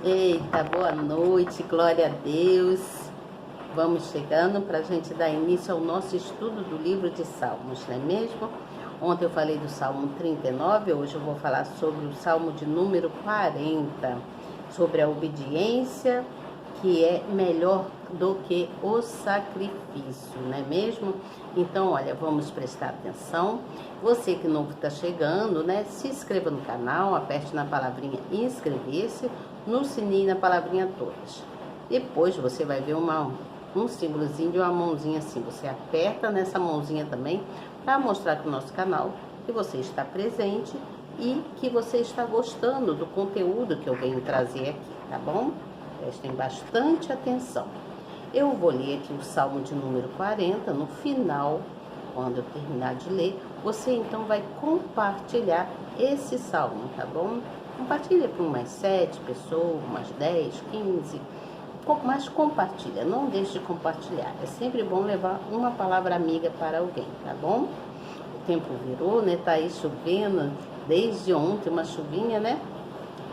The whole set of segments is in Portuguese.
Eita, boa noite, glória a Deus. Vamos chegando para a gente dar início ao nosso estudo do livro de Salmos, não é mesmo? Ontem eu falei do Salmo 39, hoje eu vou falar sobre o Salmo de número 40, sobre a obediência, que é melhor do que o sacrifício, não é mesmo? Então, olha, vamos prestar atenção. Você que novo está chegando, né? Se inscreva no canal, aperte na palavrinha inscrever-se, no sininho na palavrinha todas. Depois você vai ver um símbolozinho de uma mãozinha assim. Você aperta nessa mãozinha também para mostrar para o nosso canal que você está presente e que você está gostando do conteúdo que eu venho trazer aqui, tá bom? Prestem bastante atenção. Eu vou ler aqui o Salmo de número 40, no final, quando eu terminar de ler, você então vai compartilhar esse salmo, tá bom? Compartilha com umas 7 pessoas, umas 10, 15, mas compartilha, não deixe de compartilhar. É sempre bom levar uma palavra amiga para alguém, tá bom? O tempo virou, né? Tá aí chovendo, desde ontem uma chuvinha, né?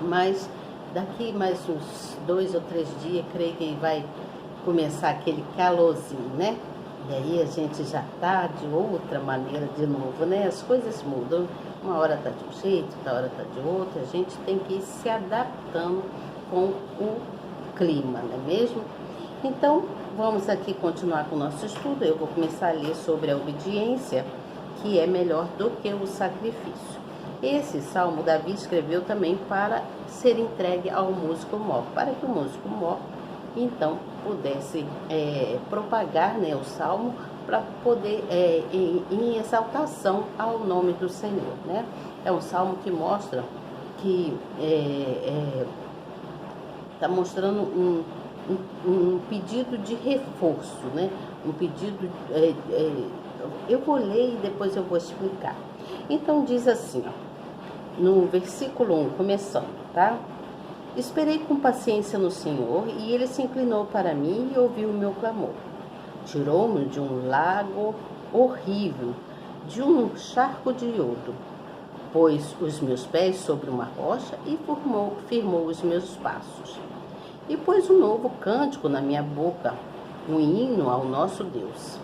Mas daqui mais uns 2 ou 3 dias, creio que vai começar aquele calorzinho, né? E aí a gente já tá de outra maneira de novo, né? As coisas mudam. Uma hora tá de um jeito, outra hora tá de outra. A gente tem que ir se adaptando com o clima, não é mesmo? Então, vamos aqui continuar com o nosso estudo. Eu vou começar a ler sobre a obediência, que é melhor do que o sacrifício. Esse salmo Davi escreveu também para ser entregue ao músico mor, para que o músico mor então pudesse propagar, né, o salmo para poder em exaltação ao nome do Senhor, né? É um salmo que mostra que está mostrando um pedido de reforço, né? Um pedido eu vou ler e depois eu vou explicar. Então diz assim, ó, no versículo 1, começando, tá? Esperei com paciência no Senhor, e Ele se inclinou para mim e ouviu o meu clamor. Tirou-me de um lago horrível, de um charco de iodo. Pôs os meus pés sobre uma rocha e firmou os meus passos. E pôs um novo cântico na minha boca, um hino ao nosso Deus.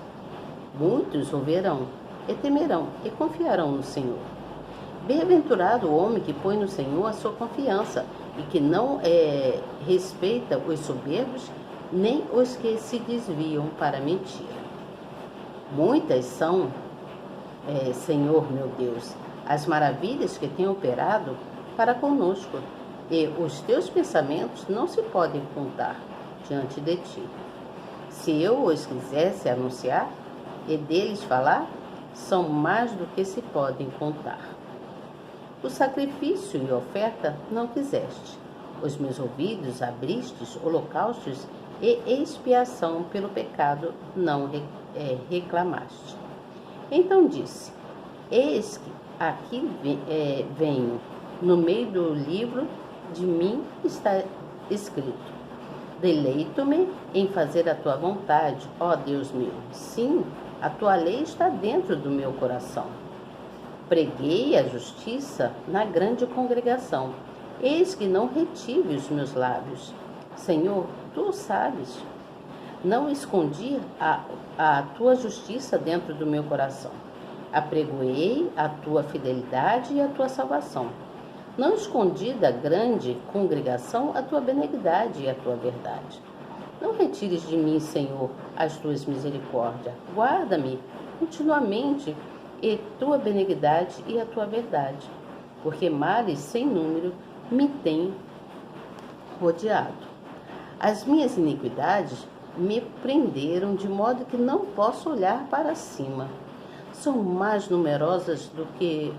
Muitos ouvirão e temerão e confiarão no Senhor. Bem-aventurado o homem que põe no Senhor a sua confiança e que não respeita os soberbos, nem os que se desviam para a mentira. Muitas são, Senhor meu Deus, as maravilhas que tem operado para conosco, e os teus pensamentos não se podem contar diante de ti. Se eu os quisesse anunciar e deles falar, são mais do que se podem contar. O sacrifício e oferta não quiseste. Os meus ouvidos abristes, holocaustos e expiação pelo pecado não reclamaste. Então disse, eis que aqui venho, no meio do livro de mim está escrito, deleito-me em fazer a tua vontade, ó Deus meu. Sim, a tua lei está dentro do meu coração. Preguei a justiça na grande congregação. Eis que não retive os meus lábios. Senhor, tu o sabes. Não escondi a tua justiça dentro do meu coração. Apregoei a tua fidelidade e a tua salvação. Não escondi da grande congregação a tua benignidade e a tua verdade. Não retires de mim, Senhor, as tuas misericórdias. Guarda-me continuamente e tua benignidade e a tua verdade, porque males sem número me têm rodeado. As minhas iniquidades me prenderam de modo que não posso olhar para cima. São mais numerosas do que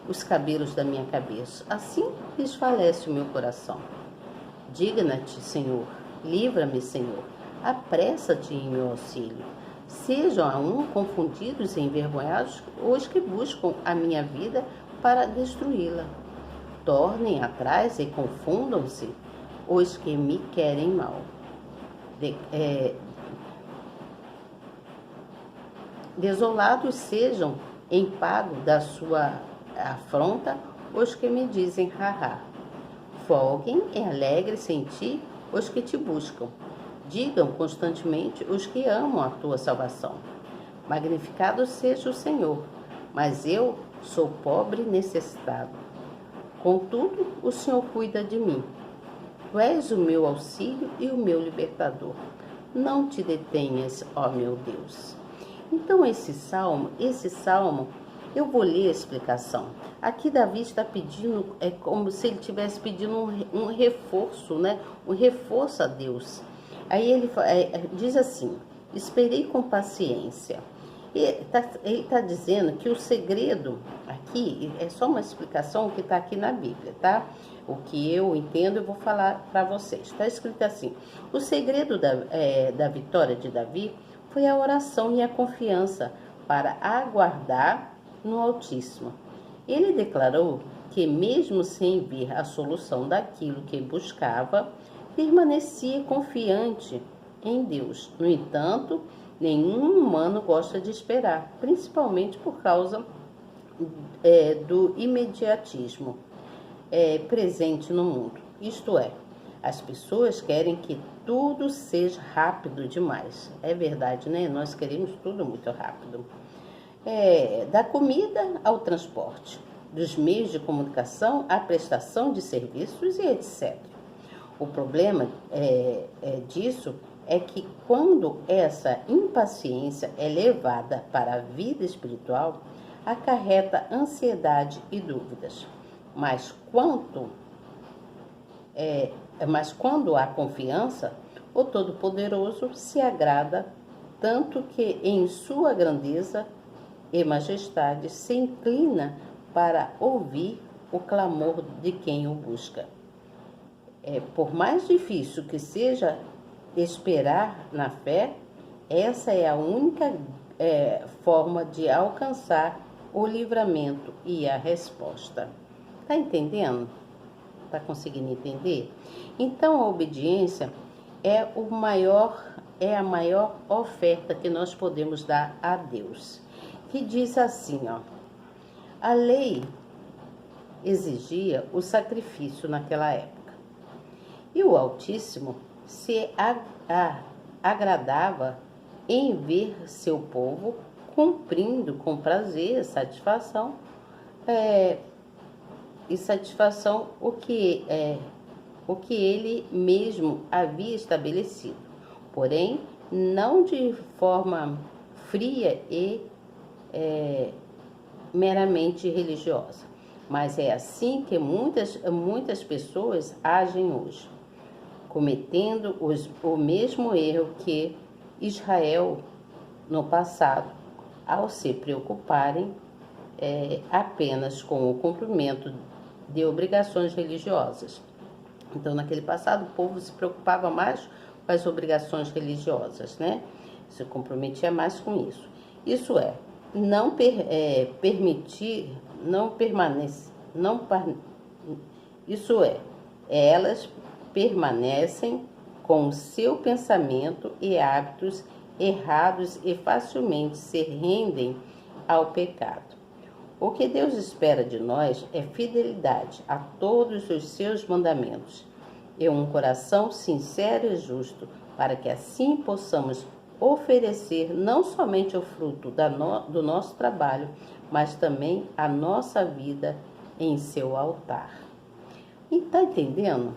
os cabelos da minha cabeça. Assim desfalece o meu coração. Digna-te, Senhor, livra-me, Senhor, apressa-te em meu auxílio. Sejam a um confundidos e envergonhados os que buscam a minha vida para destruí-la. Tornem atrás e confundam-se os que me querem mal. Desolados sejam em pago da sua afronta os que me dizem, haha. Folguem e alegre-se em ti os que te buscam. Digam constantemente os que amam a tua salvação. Magnificado seja o Senhor, mas eu sou pobre e necessitado. Contudo, o Senhor cuida de mim. Tu és o meu auxílio e o meu libertador. Não te detenhas, ó meu Deus. Então esse salmo, eu vou ler a explicação. Aqui Davi está pedindo, é como se ele estivesse pedindo um reforço, né? Um reforço a Deus. Aí ele diz assim: esperei com paciência. Ele está dizendo que o segredo aqui é só uma explicação que está aqui na Bíblia, tá? O que eu entendo eu vou falar para vocês. Está escrito assim: o segredo da vitória de Davi foi a oração e a confiança para aguardar no Altíssimo. Ele declarou que, mesmo sem ver a solução daquilo que buscava, permanecia confiante em Deus. No entanto, nenhum humano gosta de esperar, principalmente por causa do imediatismo presente no mundo. Isto é, as pessoas querem que tudo seja rápido demais. É verdade, né? Nós queremos tudo muito rápido. Da comida ao transporte, dos meios de comunicação à prestação de serviços e etc. O problema disso é que quando essa impaciência é levada para a vida espiritual, acarreta ansiedade e dúvidas. Mas quando há confiança, o Todo-Poderoso se agrada tanto que em sua grandeza e majestade se inclina para ouvir o clamor de quem o busca. Por mais difícil que seja esperar na fé, essa é a única forma de alcançar o livramento e a resposta. Tá entendendo? Tá conseguindo entender? Então a obediência é a maior oferta que nós podemos dar a Deus. Que diz assim, ó: a lei exigia o sacrifício naquela época, e o Altíssimo se agradava em ver seu povo cumprindo com prazer e satisfação o que ele mesmo havia estabelecido, porém não de forma fria e meramente religiosa. Mas é assim que muitas pessoas agem hoje, cometendo o mesmo erro que Israel no passado, ao se preocuparem apenas com o cumprimento de obrigações religiosas. Então, naquele passado, o povo se preocupava mais com as obrigações religiosas, né? Se comprometia mais com isso. Isso é, elas permanecem com o seu pensamento e hábitos errados e facilmente se rendem ao pecado. O que Deus espera de nós é fidelidade a todos os seus mandamentos e um coração sincero e justo, para que assim possamos oferecer não somente o fruto do nosso trabalho, mas também a nossa vida em seu altar. E tá entendendo?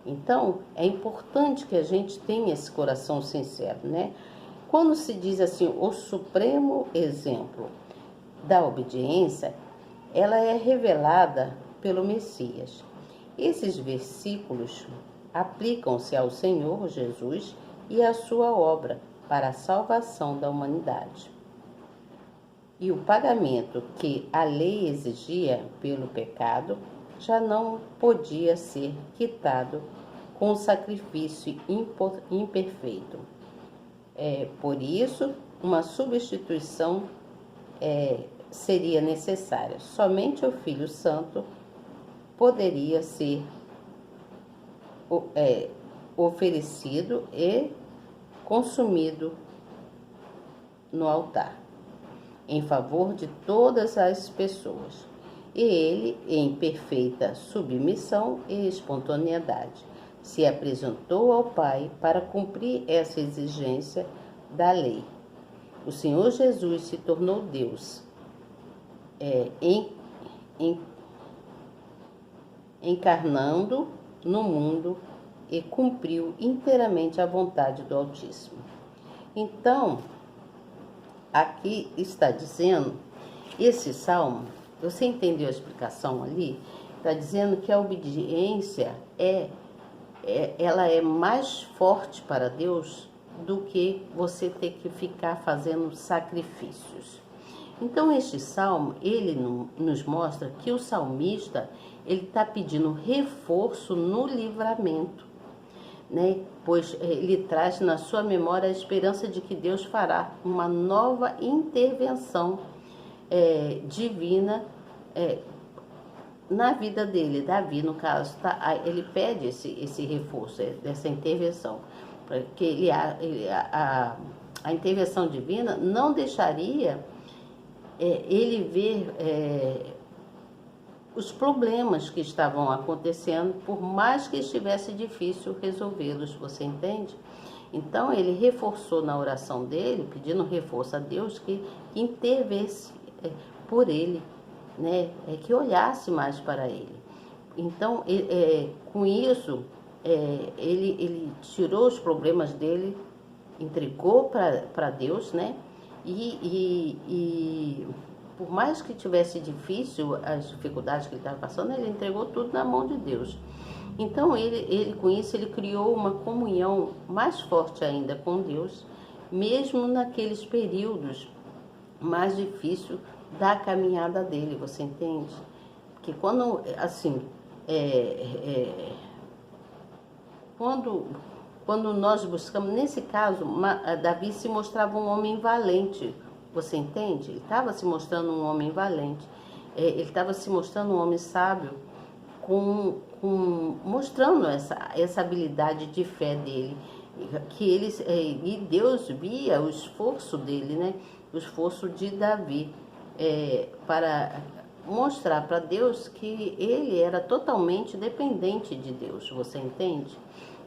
Então, é importante que a gente tenha esse coração sincero, né? Quando se diz assim, o supremo exemplo da obediência, ela é revelada pelo Messias. Esses versículos aplicam-se ao Senhor Jesus e à sua obra para a salvação da humanidade. E o pagamento que a lei exigia pelo pecado já não podia ser quitado com o sacrifício imperfeito. Por isso, uma substituição seria necessária. Somente o Filho Santo poderia ser oferecido e consumido no altar, em favor de todas as pessoas. e ele, em perfeita submissão e espontaneidade, se apresentou ao Pai para cumprir essa exigência da lei. O Senhor Jesus se tornou Deus, encarnando no mundo e cumpriu inteiramente a vontade do Altíssimo. Então, aqui está dizendo, esse salmo, você entendeu a explicação ali? Está dizendo que a obediência ela é mais forte para Deus do que você ter que ficar fazendo sacrifícios. Então, este salmo, ele nos mostra que o salmista, ele está pedindo reforço no livramento, né? Pois ele traz na sua memória a esperança de que Deus fará uma nova intervenção divina na vida dele. Davi, no caso, ele pede esse reforço, essa intervenção, porque a intervenção divina não deixaria ele ver os problemas que estavam acontecendo, por mais que estivesse difícil resolvê-los, você entende? Então ele reforçou na oração dele, pedindo reforço a Deus que intervesse por ele, né? Que olhasse mais para ele. Então, com isso, ele tirou os problemas dele, entregou para Deus, né? E por mais que tivesse difícil as dificuldades que ele estava passando, ele entregou tudo na mão de Deus. Então, ele com isso, ele criou uma comunhão mais forte ainda com Deus, mesmo naqueles períodos mais difíceis da caminhada dele, você entende? Porque quando, assim, quando nós buscamos, nesse caso, Davi se mostrava um homem valente, você entende? Ele estava se mostrando um homem valente, ele estava se mostrando um homem sábio, mostrando essa habilidade de fé dele, e Deus via o esforço dele, né? O esforço de Davi, para mostrar para Deus que ele era totalmente dependente de Deus, você entende?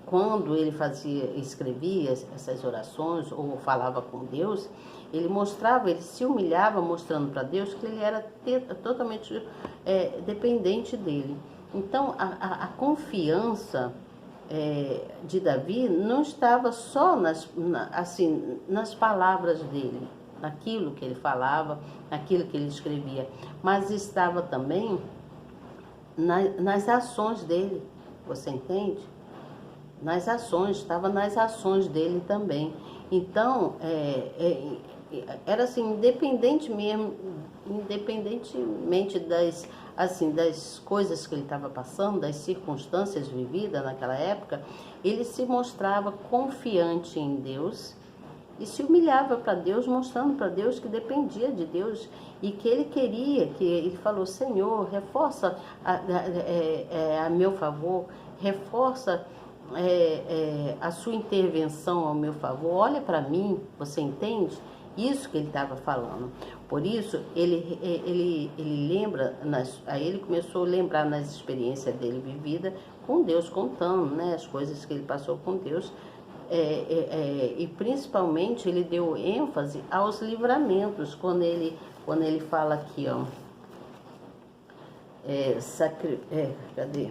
Quando ele escrevia essas orações ou falava com Deus, ele se humilhava mostrando para Deus que ele era totalmente dependente dele. Então, a confiança de Davi não estava só nas palavras dele, naquilo que ele falava, naquilo que ele escrevia, mas estava também nas ações dele, você entende? Estava nas ações dele também. Então, era assim, independentemente das coisas que ele estava passando, das circunstâncias vividas naquela época, ele se mostrava confiante em Deus e se humilhava para Deus, mostrando para Deus que dependia de Deus e que ele queria, que ele falou, Senhor, reforça a meu favor, reforça a sua intervenção ao meu favor, olha para mim, você entende? Isso que ele estava falando. Por isso, ele lembra, aí ele começou a lembrar nas experiências dele vivida com Deus, contando, né, as coisas que ele passou com Deus, e principalmente ele deu ênfase aos livramentos, quando ele fala aqui, ó, cadê?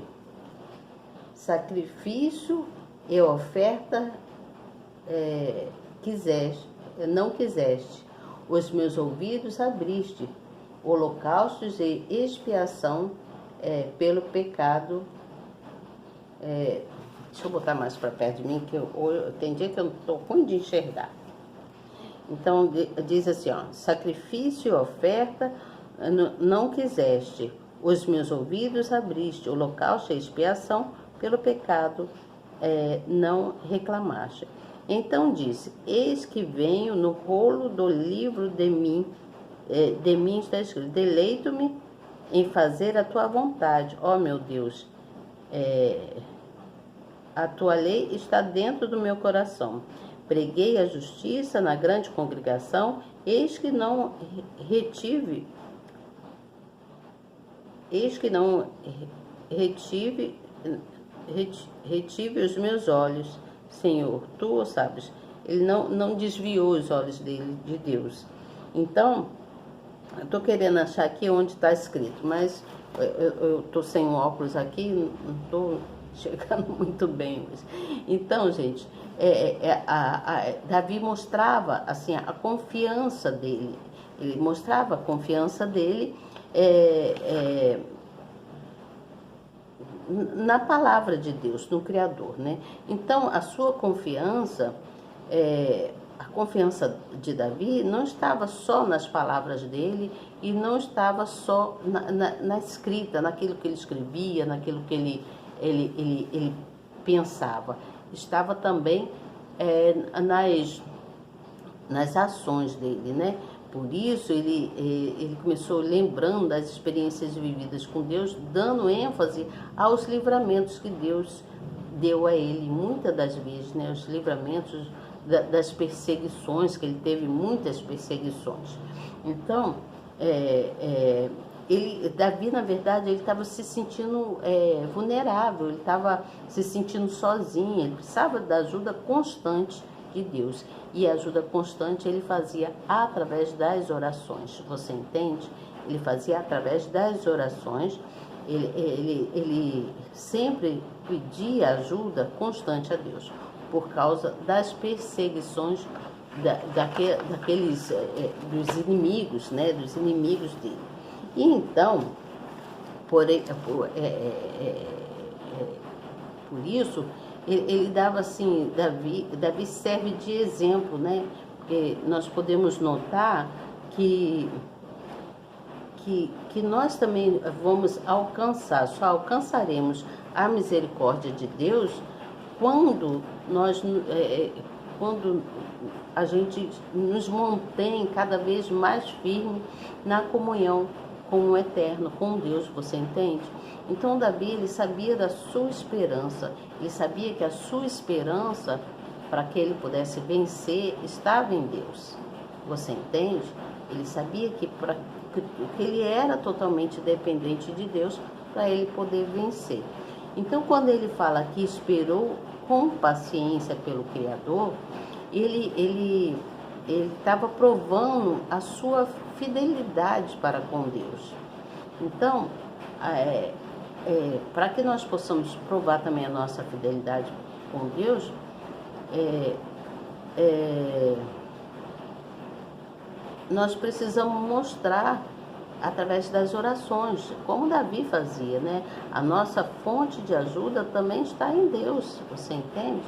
Sacrifício e oferta não quiseste, os meus ouvidos abriste, holocaustos e expiação pelo pecado. Deixa eu botar mais para perto de mim, que tem dia que eu estou ruim de enxergar. Então, diz assim, ó, sacrifício e oferta não quiseste, os meus ouvidos abriste, holocausto e expiação pelo pecado não reclamaste. Então disse, eis que venho no rolo do livro de mim está escrito, deleito-me em fazer a tua vontade, ó meu Deus, a tua lei está dentro do meu coração. Preguei a justiça na grande congregação, eis que não retive Eis que não retive, retive os meus olhos, Senhor, tu o sabes. Ele não desviou os olhos dele de Deus. Então, eu estou querendo achar aqui onde está escrito, mas eu estou sem o óculos aqui, não estou chegando muito bem. Então, gente, Davi mostrava assim a confiança dele. Ele mostrava a confiança dele na palavra de Deus, no Criador, né? Então, a sua confiança, a confiança de Davi não estava só nas palavras dele e não estava só na escrita, naquilo que ele escrevia, naquilo que ele pensava. Estava também nas ações dele, né? Por isso ele começou lembrando das experiências vividas com Deus, dando ênfase aos livramentos que Deus deu a ele, muitas das vezes, né? Os livramentos das perseguições, que ele teve muitas perseguições. Então, Davi, na verdade, ele estava se sentindo vulnerável, ele estava se sentindo sozinho, ele precisava da ajuda constante de Deus. E a ajuda constante ele fazia através das orações, você entende? Ele fazia através das orações, ele sempre pedia ajuda constante a Deus, por causa das perseguições daqueles dos inimigos, né? Dos inimigos dele. E então, por isso, ele dava assim, Davi serve de exemplo, né? Porque nós podemos notar que nós também vamos alcançar, só alcançaremos a misericórdia de Deus quando quando a gente nos mantém cada vez mais firme na comunhão com o Eterno, com Deus, você entende? Então Davi, ele sabia da sua esperança, ele sabia que a sua esperança, para que ele pudesse vencer, estava em Deus, você entende? Ele sabia que ele era totalmente dependente de Deus para ele poder vencer. Então, quando ele fala que esperou com paciência pelo Criador, ele estava provando a sua fidelidade para com Deus. Então, para que nós possamos provar também a nossa fidelidade com Deus, nós precisamos mostrar através das orações, como Davi fazia, né? A nossa fonte de ajuda também está em Deus, você entende?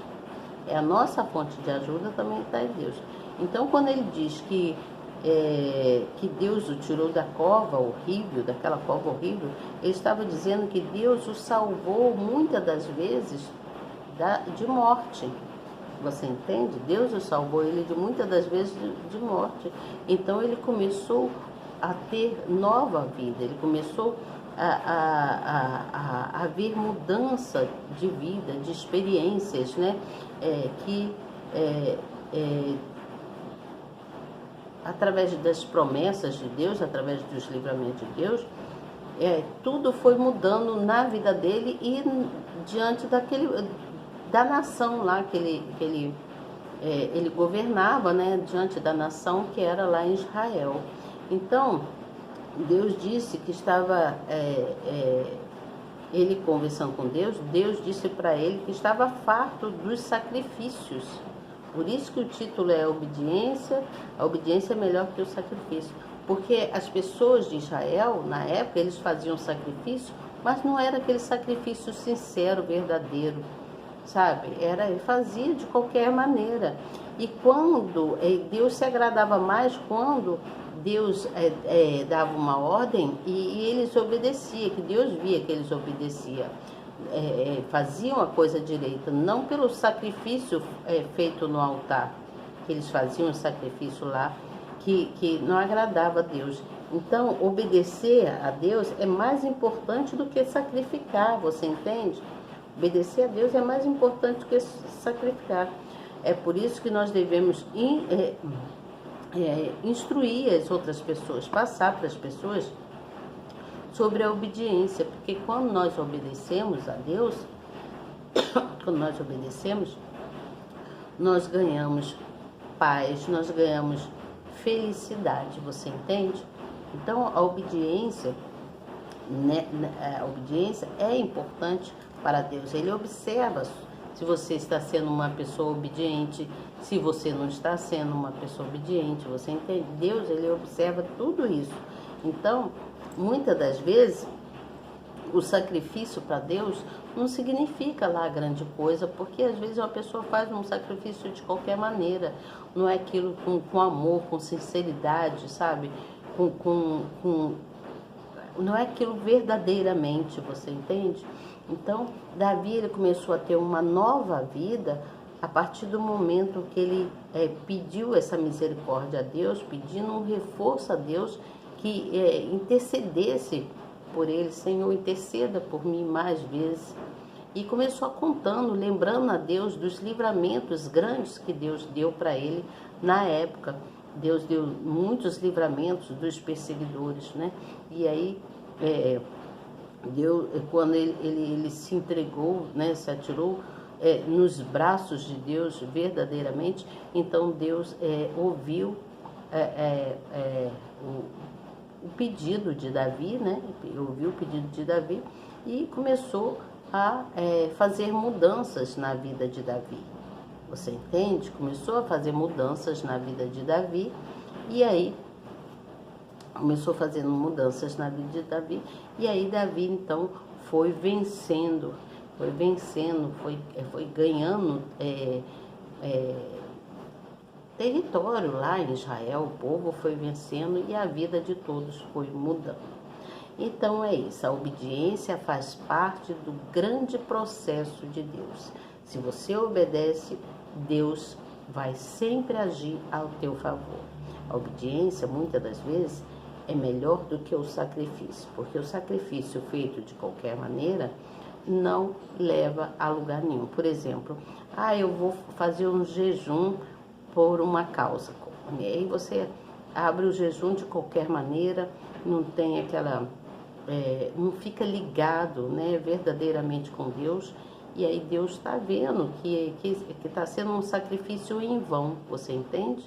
A nossa fonte de ajuda também está em Deus. Então, quando ele diz que Deus o tirou da cova horrível, daquela cova horrível, ele estava dizendo que Deus o salvou muitas das vezes de morte. Você entende? Deus o salvou ele de muitas das vezes de morte. Então ele começou a ter nova vida, ele começou a haver mudança de vida, de experiências, né? Através das promessas de Deus, através dos livramentos de Deus, tudo foi mudando na vida dele e diante da nação lá que ele governava, né? Diante da nação que era lá em Israel. Então, Deus disse que estava, ele conversando com Deus, Deus disse para ele que estava farto dos sacrifícios. Por isso que o título é a obediência é melhor que o sacrifício. Porque as pessoas de Israel, na época, eles faziam sacrifício, mas não era aquele sacrifício sincero, verdadeiro, sabe? Fazia de qualquer maneira. E quando Deus se agradava mais quando Deus dava uma ordem e eles obedeciam, que Deus via que eles obedeciam. Faziam a coisa direita, não pelo sacrifício feito no altar, que eles faziam o sacrifício lá, que não agradava a Deus. Então, obedecer a Deus é mais importante do que sacrificar, você entende? Obedecer a Deus é mais importante do que sacrificar. É por isso que nós devemos instruir as outras pessoas, passar para as pessoas sobre a obediência, porque quando nós obedecemos a Deus, quando nós obedecemos, nós ganhamos paz, nós ganhamos felicidade, você entende? Então a obediência, né, a obediência é importante para Deus. Ele observa se você está sendo uma pessoa obediente, se você não está sendo uma pessoa obediente, você entende? Deus, ele observa tudo isso. Então, muitas das vezes, o sacrifício para Deus não significa lá grande coisa, porque às vezes uma pessoa faz um sacrifício de qualquer maneira, não é aquilo com amor, com sinceridade, sabe? Não é aquilo verdadeiramente, você entende? Então, Davi, ele começou a ter uma nova vida a partir do momento que ele pediu essa misericórdia a Deus, pedindo um reforço a Deus que intercedesse por ele. Senhor, interceda por mim mais vezes. E começou contando, lembrando a Deus dos livramentos grandes que Deus deu para ele na época. Deus deu muitos livramentos dos perseguidores, né? E aí, Deus, quando ele se entregou, né, se atirou nos braços de Deus verdadeiramente, então Deus ouviu o pedido de Davi, né? Ouviu o pedido de Davi e começou a fazer mudanças na vida de Davi. Você entende? Começou a fazer mudanças na vida de Davi e aí começou fazendo mudanças na vida de Davi e aí Davi então foi vencendo, foi ganhando território lá em Israel, o povo foi vencendo e a vida de todos foi mudando. Então é isso, a obediência faz parte do grande processo de Deus. Se você obedece, Deus vai sempre agir ao teu favor. A obediência, muitas das vezes, é melhor do que o sacrifício, porque o sacrifício feito de qualquer maneira não leva a lugar nenhum. Por exemplo, eu vou fazer um jejum por uma causa. E aí você abre o jejum de qualquer maneira, não tem aquela... não fica ligado, né, verdadeiramente com Deus, e aí Deus está vendo que está sendo um sacrifício em vão, você entende?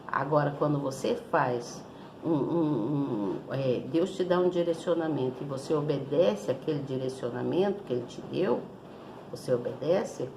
Agora, quando você faz Deus te dá um direcionamento e você obedece aquele direcionamento que Ele te deu, você obedece,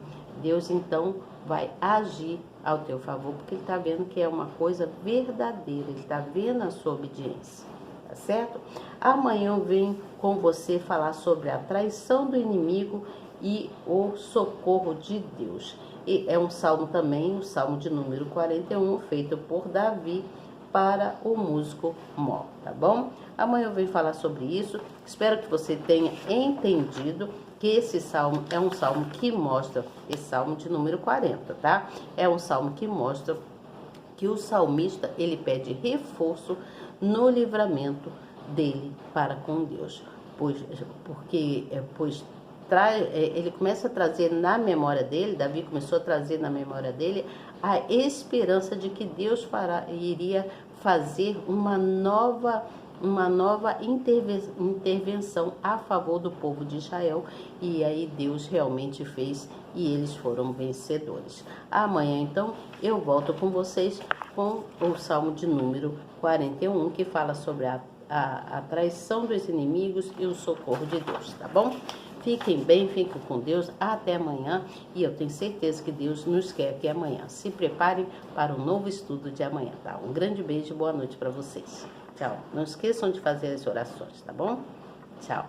Deus então vai agir ao teu favor, porque Ele está vendo que é uma coisa verdadeira, Ele está vendo a sua obediência, tá certo? Amanhã eu venho com você falar sobre a traição do inimigo e o socorro de Deus. E é um salmo também, o salmo de número 41, feito por Davi para o músico Mó, tá bom? Amanhã eu venho falar sobre isso. Espero que você tenha entendido que esse salmo é um salmo que mostra, esse salmo de número 40, tá? É um salmo que mostra que o salmista, ele pede reforço no livramento dele para com Deus, pois ele começa a trazer na memória dele, Davi começou a trazer na memória dele a esperança de que Deus iria fazer uma nova intervenção a favor do povo de Israel, e aí Deus realmente fez e eles foram vencedores. Amanhã então eu volto com vocês com o salmo de número 41, que fala sobre a traição dos inimigos e o socorro de Deus, tá bom? Fiquem bem, fiquem com Deus, até amanhã, e eu tenho certeza que Deus nos quer aqui amanhã. Se preparem para o novo estudo de amanhã, tá? Um grande beijo e boa noite para vocês. Tchau. Não esqueçam de fazer as orações, tá bom? Tchau.